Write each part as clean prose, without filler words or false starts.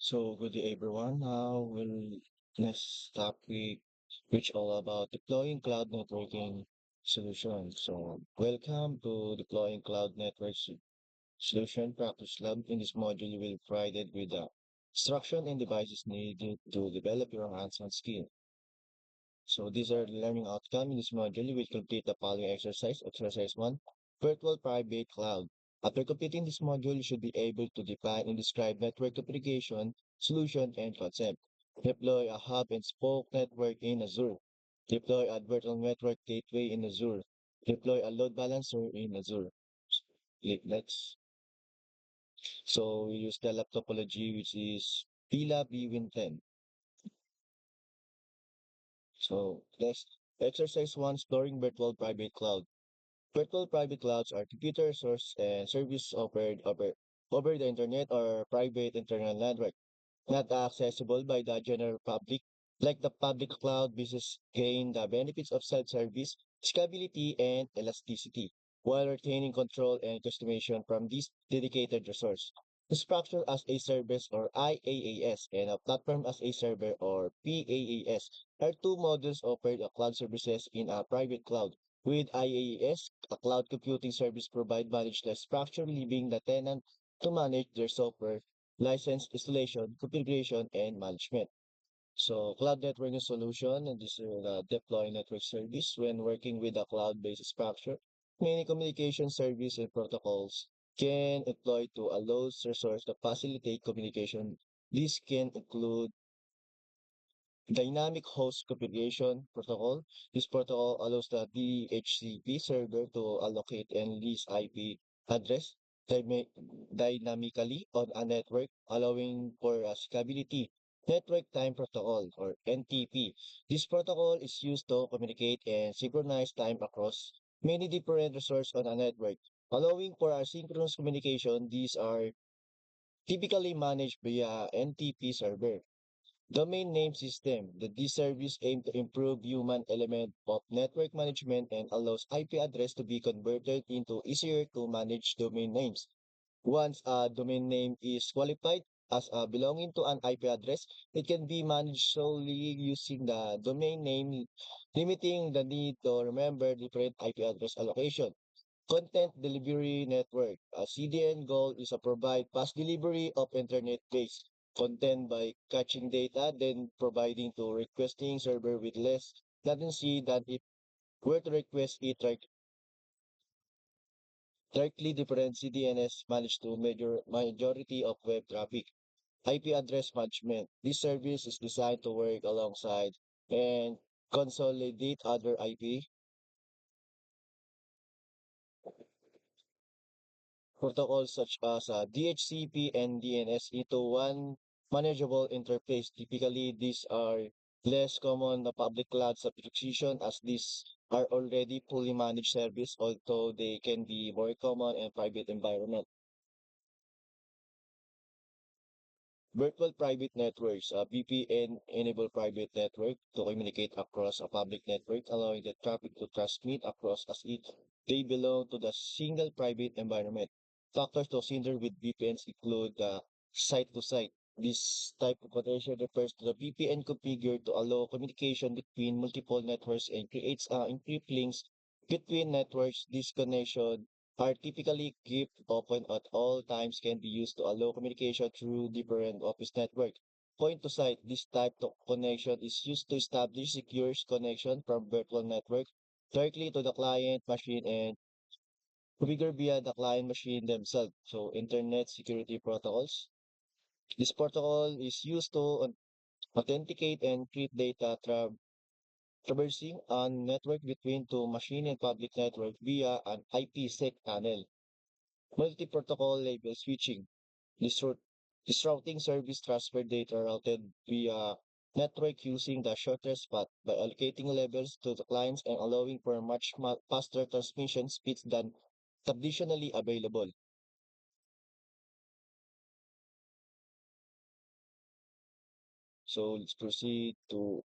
So, good day everyone. Now we'll next topic, which all about deploying cloud networking solutions. So, welcome to deploying cloud network solution practice lab. In this module, you will be provided with the instruction and devices needed to develop your hands-on skill. So, these are the learning outcome. In this module, you will complete the following exercise. Exercise 1, Virtual Private Cloud. After completing this module, you should be able to define and describe network configuration, solution, and concept. Deploy a hub and spoke network in Azure. Deploy a virtual network gateway in Azure. Deploy a load balancer in Azure. Click next. So we use the lab topology, which is PILA BWin10. So next, exercise 1, storing virtual private cloud. Virtual private clouds are computer source and service offered over the internet or private internal network, not accessible by the general public. Like the public cloud, business gain the benefits of self-service, scalability, and elasticity, while retaining control and customization from this dedicated resource. The structure as a service or IaaS and a platform as a server or PaaS are two models offered of cloud services in a private cloud. With IaaS, a cloud computing service provide managed the structure, leaving the tenant to manage their software license installation, configuration, and management. So cloud networking solution, and this is the deploy network service when working with a cloud-based structure. Many communication service and protocols can employ to allow resource to facilitate communication. This can include dynamic host configuration protocol. This protocol allows the DHCP server to allocate and lease IP address dyma- dynamically on a network, allowing for a scalability. Network Time Protocol or NTP. This protocol is used to communicate and synchronize time across many different resources on a network, allowing for asynchronous communication. These are typically managed via NTP server. Domain name system. This service aims to improve human element of network management and allows IP address to be converted into easier to manage domain names. Once a domain name is qualified as belonging to an IP address, it can be managed solely using the domain name, limiting the need to remember different IP address allocation. Content Delivery Network. A CDN goal is to provide fast delivery of internet-based content by catching data, then providing to requesting server with less latency than if were to request it directly. Different CDNs manage to measure majority of web traffic. IP address management. This service is designed to work alongside and consolidate other IP protocols such as DHCP and DNS into one manageable interface. Typically, these are less common the public cloud subscription as these are already fully managed service, although they can be more common in private environment. Virtual private networks, VPN enable private network to communicate across a public network, allowing the traffic to transmit across as if they belong to the single private environment. Factors to consider with VPNs include site-to-site. This type of connection refers to the VPN configured to allow communication between multiple networks and creates encrypt links between networks. This connection are typically kept open at all times can be used to allow communication through different office network. Point to site, this type of connection is used to establish secure connection from virtual network directly to the client machine and configure via the client machine themselves. So internet security protocols. This protocol is used to authenticate and encrypt data traversing a network between two machine and public network via an IPsec tunnel. Multi-protocol label switching. This, route, this routing service transfer data routed via network using the shortest path by allocating levels to the clients and allowing for much faster transmission speeds than traditionally available. So let's proceed to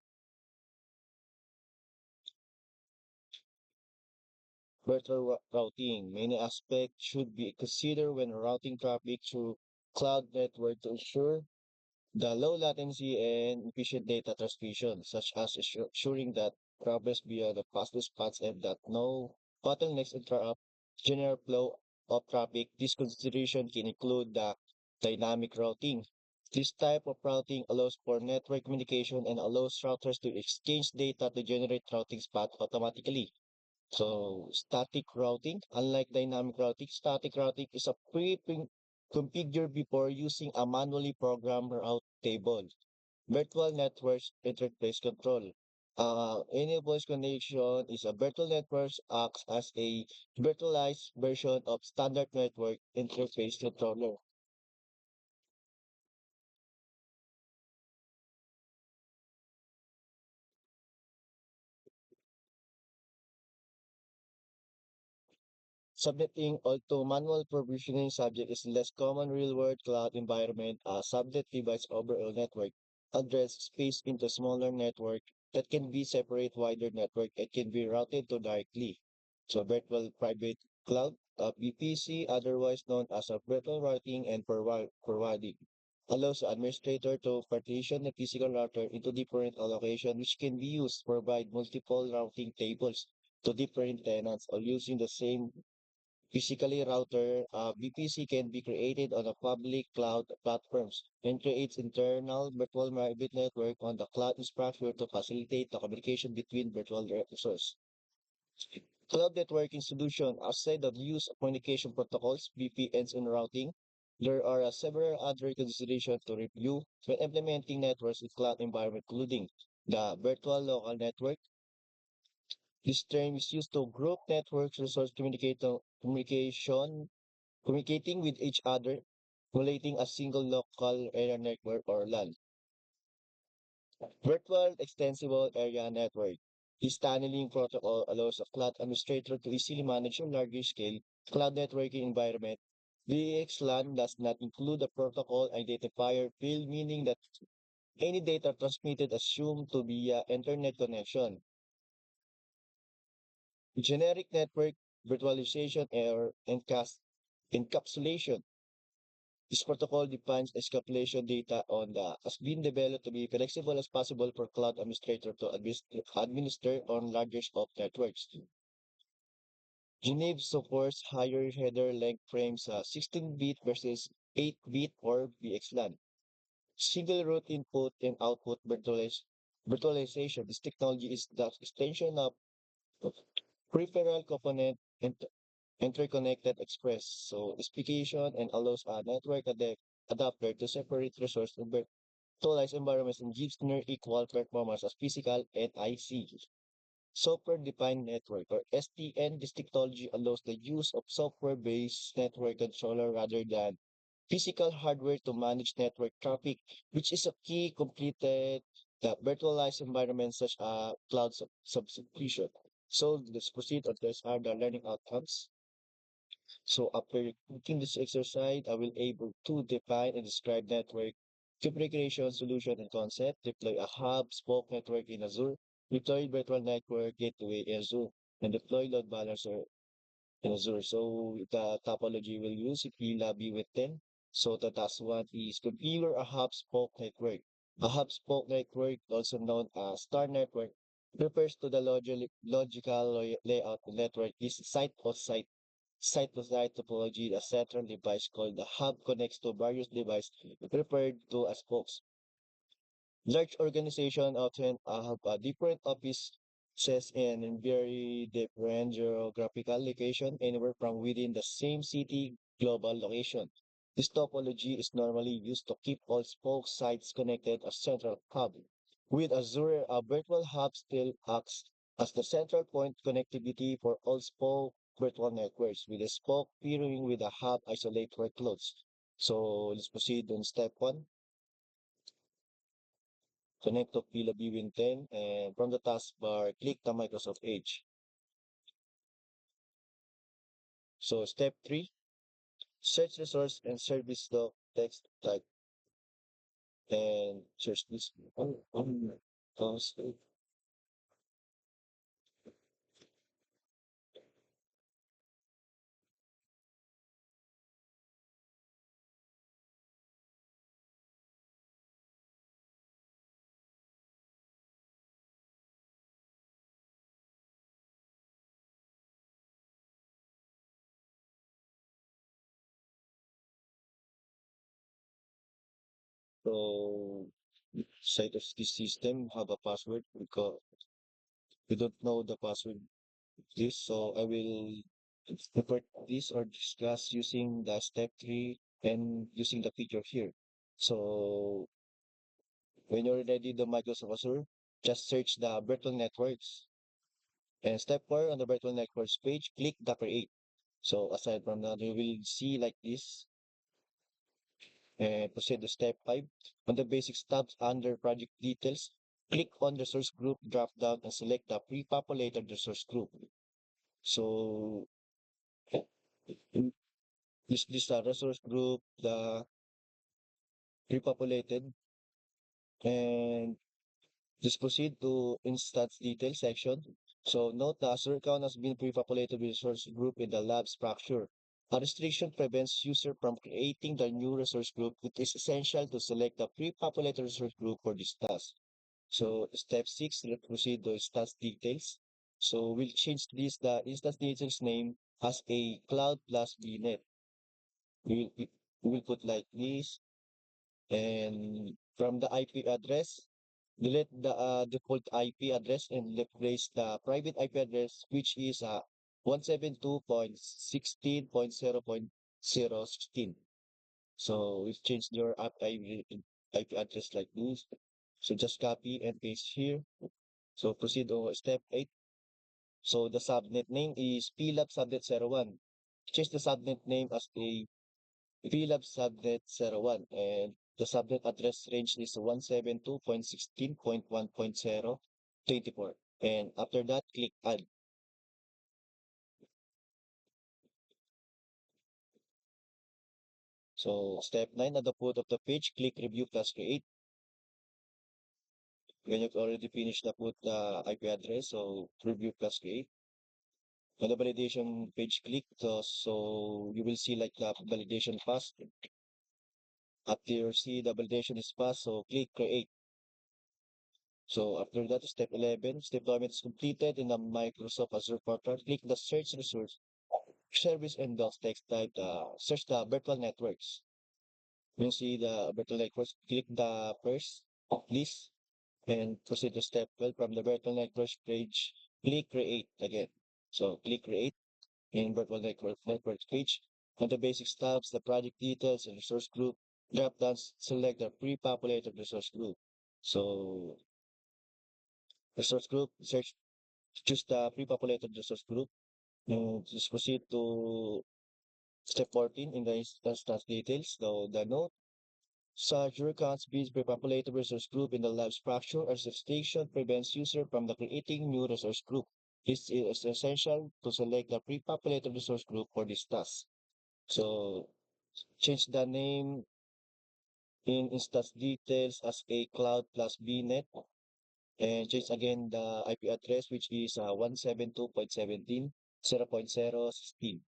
virtual routing. Many aspects should be considered when routing traffic through cloud network to ensure The low latency and efficient data transmission, such as ensuring that progress via the fastest paths and that no bottlenecks interrupt general flow of traffic. This consideration can include the dynamic routing. This type of routing allows for network communication and allows routers to exchange data to generate routing path automatically. So static routing, unlike dynamic routing, static routing is a pre-configured before using a manually programmed route table. Virtual networks interface control. Any voice connection is a virtual network acts as a virtualized version of standard network interface controller. Subnetting to manual provisioning subject is less common real-world cloud environment. A subnet divides overall network address space into smaller network that can be separate wider network and can be routed to directly. So virtual private cloud, VPC, otherwise known as a virtual routing and forwarding, allows the administrator to partition the physical router into different allocations which can be used to provide multiple routing tables to different tenants or using the same physically router. VPC can be created on a public cloud platforms and creates internal virtual private network on the cloud infrastructure to facilitate the communication between virtual resources. Cloud networking solution outside of use of communication protocols, VPNs, and routing. There are several other considerations to review when implementing networks in cloud environment, including the virtual local network. This term is used to group networks resource communicating with each other, relating a single local area network or LAN. Virtual Extensible Area Network. This tunneling protocol allows a cloud administrator to easily manage a larger scale cloud networking environment. VXLAN does not include a protocol identifier field, meaning that any data transmitted assumed to be an internet connection. Generic network virtualization or encapsulation. This protocol defines escapulation data on the has been developed to be flexible as possible for cloud administrator to administer on larger scope networks. Geneve supports higher header length frames, 16-bit versus 8-bit or VXLAN. Single root input and output virtualization. This technology is the extension of peripheral component interconnected express. So specification and allows a network adapter to separate resource and virtualized environments and gives near equal performance as physical NIC. Software-defined network or SDN. This technology allows the use of software-based network controller rather than physical hardware to manage network traffic, which is a key completed the virtualized environments such as cloud subscription. So let's proceed on this are the learning outcomes. So after completing this exercise, I will able to define and describe network configuration, solution, and concept, deploy a hub, spoke network in Azure, deploy virtual network gateway in Azure, and deploy load balancer in Azure. So the topology we'll use if we lobby with 10. So the task one is configure a hub spoke network. A hub spoke network, also known as star network, refers to the logical layout of network is site-to-site topology. A central device called the hub connects to various devices referred to as spokes. Large organization often have different offices in very different geographical location, anywhere from within the same city global location. This topology is normally used to keep all spoke sites connected as central hub. With Azure, a virtual hub still acts as the central point connectivity for all spoke virtual networks, with a spoke peering with a hub isolate workloads. So let's proceed on step one. Connect to PLAB 10 and from the taskbar, click the Microsoft Edge. So step 3, search resource and service doc text type and search this. Pause. So side of this system have a password because we don't know the password this. So I will report this or discuss using the step three and using the feature here. So when you're ready the Microsoft Azure, just search the virtual networks. And step four on the virtual networks page, click the create. So aside from that, you will see like this and proceed to step 5. On the basics tabs under project details, click on resource group drop down and select the pre-populated resource group. So in this resource group, the pre-populated, and just proceed to instance details section. So note the Azure account has been pre-populated with resource group in the lab structure. A restriction prevents user from creating the new resource group. It is essential to select the pre-populated resource group for this task. So step 6, let's proceed to instance details. So we'll change this the instance details name as a cloud plus vnet. We will put like this, and from the IP address, delete the default IP address and replace the private IP address, which is 172.16.0.016. So we've changed your IP address like this. So just copy and paste here. So proceed to step 8. So the subnet name is plab subnet 01. Change the subnet name as a plab subnet 01, and the subnet address range is 172.16.1.024. And after that, click add. So step 9 at the foot of the page, click review plus create. When you've already finished the put the IP address, so review plus create. On the validation page, click so you will see like the validation pass. After you see the validation is passed, so click create. So after that, step 11, step deployment is completed in the Microsoft Azure portal. Click the search resource service and docs text type search the virtual networks. When you see the virtual networks, click the first list and proceed to step 12 from the virtual networks page. Click create again. So click create in virtual networks page. On the basic tabs, the project details and resource group, drop downs, select the pre-populated resource group. So resource group, search, choose the pre-populated resource group. And just proceed to step 14 in the instance details. So the note, such records be pre-populated resource group in the lab structure as the station prevents user from the creating new resource group. This is essential to select the pre-populated resource group for this task. So change the name in instance details as a cloud plus vnet, and change again the IP address, which is 172.17.0.016.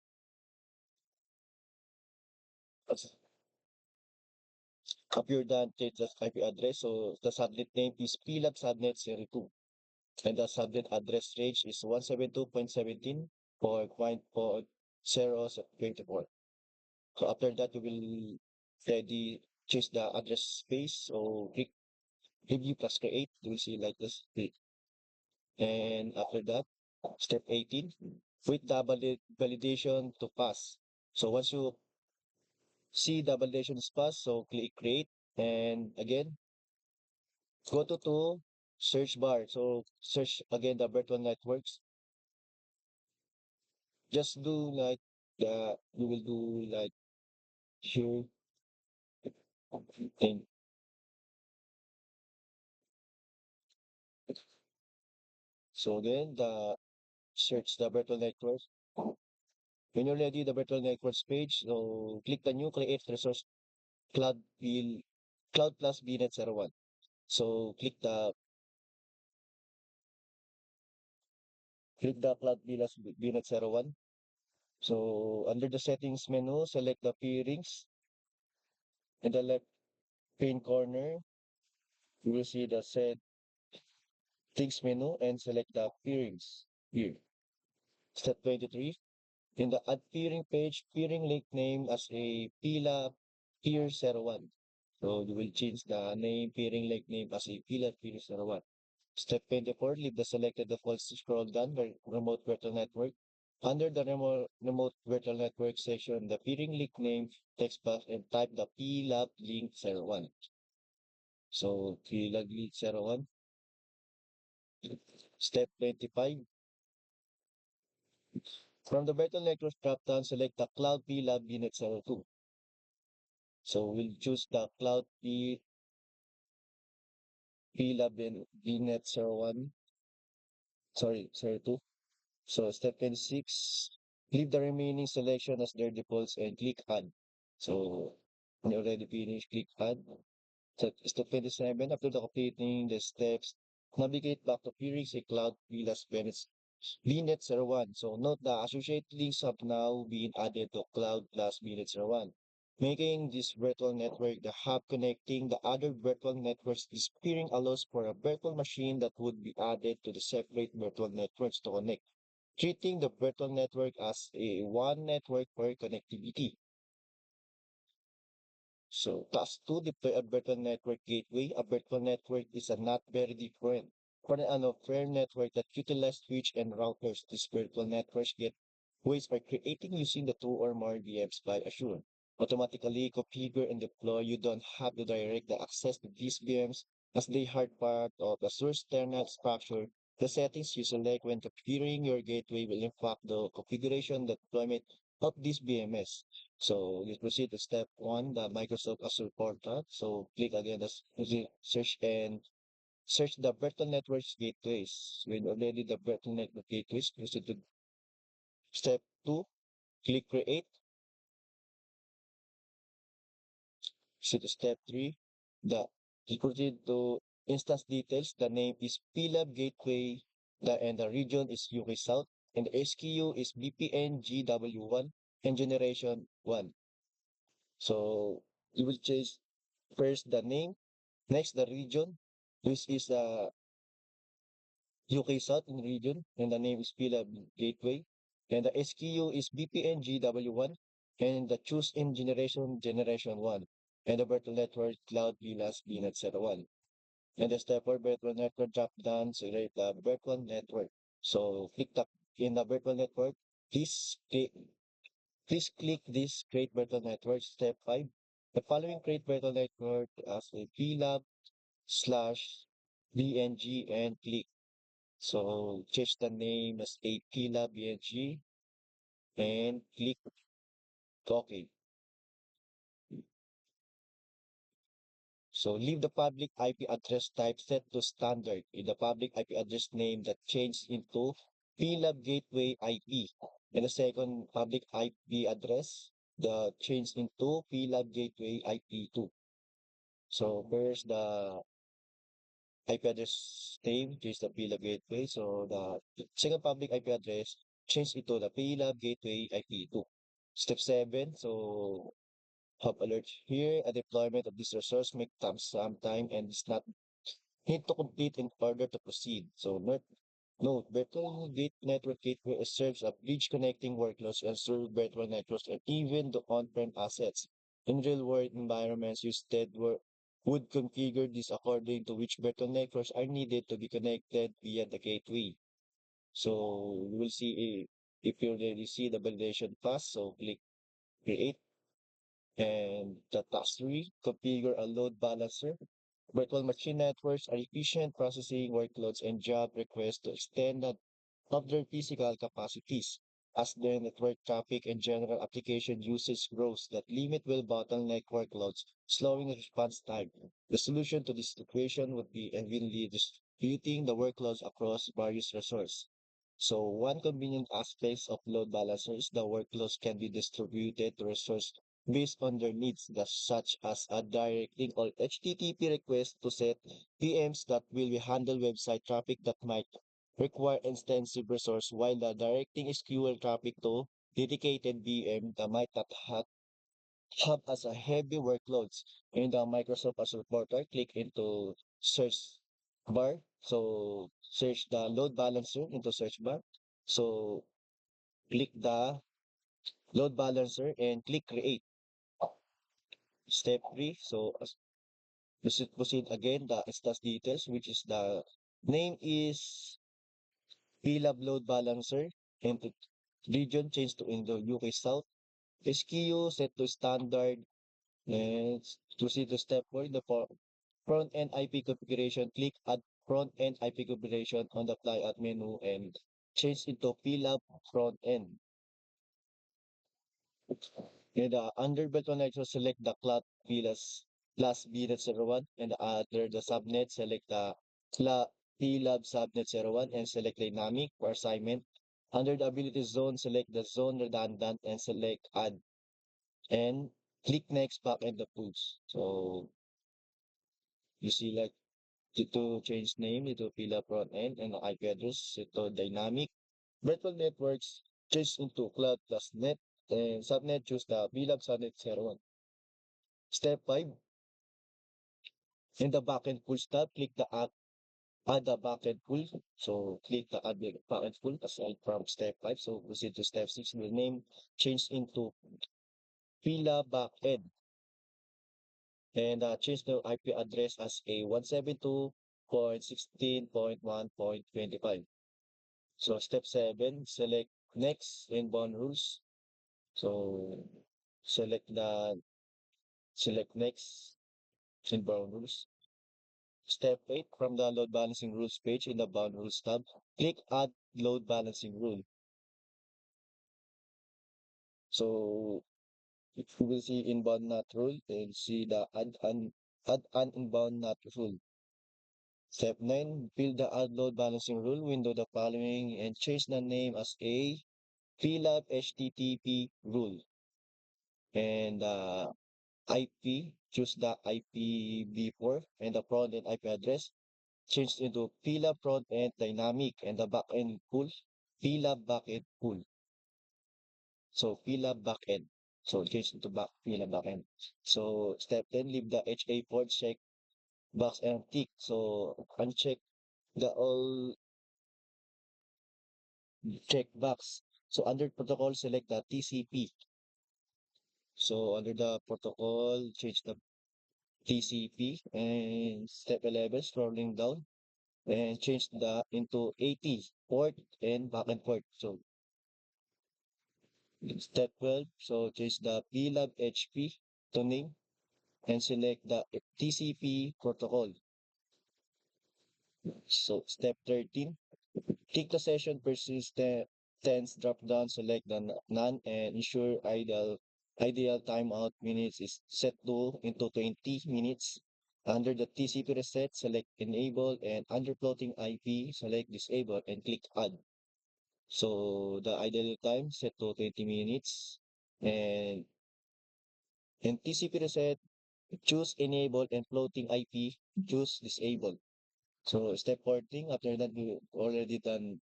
After you're done, change the IP address. So the subnet name is plab subnet 02, and the subnet address range is 172.17.4.0.24. So after that, you will ready choose the address space. So click review plus create. You will see like this. And after that, step 18, wait the validation to pass. So once you see the validation is passed, so click create. And again, go to search bar. So search again the virtual networks. Just do like you will do like here. And so again, the search the virtual networks. When you're ready, the virtual networks page, so click the new create resource cloud will cloud plus vnet 01. So click the cloud plus vnet 01. So under the settings menu, select the peerings. In the left pane corner, you will see the settings menu and select the peerings here. Step 23. In the add peering page, peering link name as a pila peer 01. So you will change the name, peering link name as a pillar peers 01. Step 24, leave the selected default scroll down the remote virtual network. Under the remote virtual network section, the peering link name text box and type the plab link 01. So plab link 01. Step 25, from the virtual network drop-down, select the Cloud plab Unit 02. So we'll choose the Cloud plab Unit 01, sorry, 02. So step 26, leave the remaining selection as their defaults and click Add. So when you already finished, click Add. So step 27, after the completing the steps, navigate back to Purix a Cloud Villas VNet 01. So note the associate links have now been added to Cloud Plus VNet 01, making this virtual network the hub connecting the other virtual networks. This peering allows for a virtual machine that would be added to the separate virtual networks to connect, treating the virtual network as a one network for connectivity. So task 2, deploy a virtual network gateway. A virtual network is a not very different for an unfair network that utilizes switch and routers. These virtual networks gateways are creating using the two or more VMs by Azure. Automatically configure and deploy. You don't have to direct the access to these VMs as they are part of the source kernel structure. The settings you select when configuring your gateway will impact the configuration deployment of these VMs. So let's proceed to step one, the Microsoft Azure portal. So click again the search and search the virtual networks gateways. When already the virtual network gateways, proceed to step two, click create. Proceed to step three, the proceed to instance details. The name is PLAB gateway, and the region is UK South, and the SKU is BPN GW1 and generation 1. So you will change first the name. Next, the region, which is UK South in region, and the name is Pila Gateway. And the SKU is BPN GW1, and the choose in generation 1. And the virtual network cloud VLAS VNet 01. And the step for virtual network drop down, select the virtual network. So click the in the virtual network, please click, please click this create virtual network. Step 5. The following create virtual network as a plab/VNG and click. So change the name as APLab VNG and click OK. So leave the public IP address type set to standard in the public IP address name that changed into PLab Gateway IP. And the second public IP address, the change into PLab Gateway IP2. So first the IP address name is the PLAB gateway. So the second public IP address change it to the PLAB gateway IP2. Step 7. So hub alert here. A deployment of this resource may take some time and is not need to complete in order to proceed. So note, virtual network gateway serves a bridge connecting workloads and serve virtual networks and even the on-prem assets. In real-world environments, you instead would configure this according to which virtual networks are needed to be connected via the gateway. So you will see if you already see the validation path, so click create and the task 3, configure a load balancer. Virtual machine networks are efficient processing workloads and job requests to extend of their physical capacities. As their network traffic and general application usage grows, that limit will bottleneck workloads, slowing response time. The solution to this equation would be evenly distributing the workloads across various resources. So one convenient aspect of load balancer is the workloads can be distributed to resource based on their needs, such as a directing all HTTP requests to set VMs that will handle website traffic that might require extensive resource, while the directing SQL traffic to dedicated VM that might not have as a heavy workloads. In the Microsoft Azure portal, click into search bar. So search the load balancer into search bar. So click the load balancer and click create. Step 3. So Proceed again the status details, which is the name is PLAB load balancer, and the region changed to in the UK South. SKU set to standard. And proceed to step 4, the front end IP configuration. Click add front end IP configuration on the flyout menu and change into PLAB front end. And under belt connection, select the class BNet01, and under the subnet, select the PLAB subnet 01 and select dynamic for assignment. Under the ability zone, select the zone redundant and select add and click next back in the pools. So you see like to change name ito pila front end and IP address ito dynamic. Virtual networks change into cloud plus net and subnet choose the VLAN subnet 01. Step 5, in the backend pools tab, click the add the backend pool. So click the add the backend pool aside from step 5. So proceed to step 6. The name change into Pila backend and change the IP address as a 172.16.1.25. So step 7, select next inbound rules. So select the select next inbound rules. Step 8, from the load balancing rules page in the bound rules tab, click add load balancing rule. So if you will see inbound NAT rule, and see the add an inbound NAT rule. Step 9, fill the add load balancing rule window the following and change the name as a VLAB HTTP rule. And IP, choose the IPv4 and the front end IP address. Change into VLAB front end dynamic and the backend pool, VLAB backend pool. So VLAB backend. So change into VLAB backend. So step 10, leave the HA port check box and tick. So uncheck the all checkbox. So under protocol, select the TCP. So under the protocol, change the TCP and step 11, scrolling down and change the into 80 port and backend port. So step 12, so change the PLAB HP to name and select the TCP protocol. So step 13, click the session persistence drop down, select the none and ensure ideal timeout minutes is set to into 20 minutes. Under the TCP reset, select enable and under floating IP, select disable and click add. So the ideal time set to 20 minutes and in TCP reset, choose enable and floating IP, choose disable. So step 14, after that you already done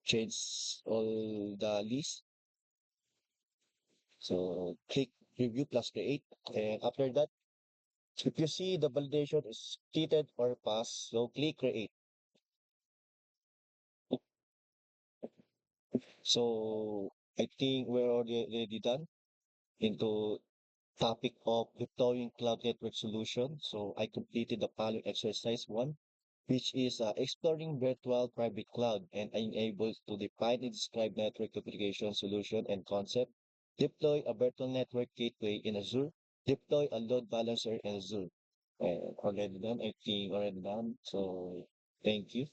change all the list. So click review plus create. And after that, if you see the validation is completed or passed, so click create. So I think we're already done into topic of deploying cloud network solution. So I completed the following exercise 1, which is exploring virtual private cloud, and I'm able to define and describe network configuration solution and concept, deploy a virtual network gateway in Azure, deploy a load balancer in Azure. And already done, I think already done. So thank you.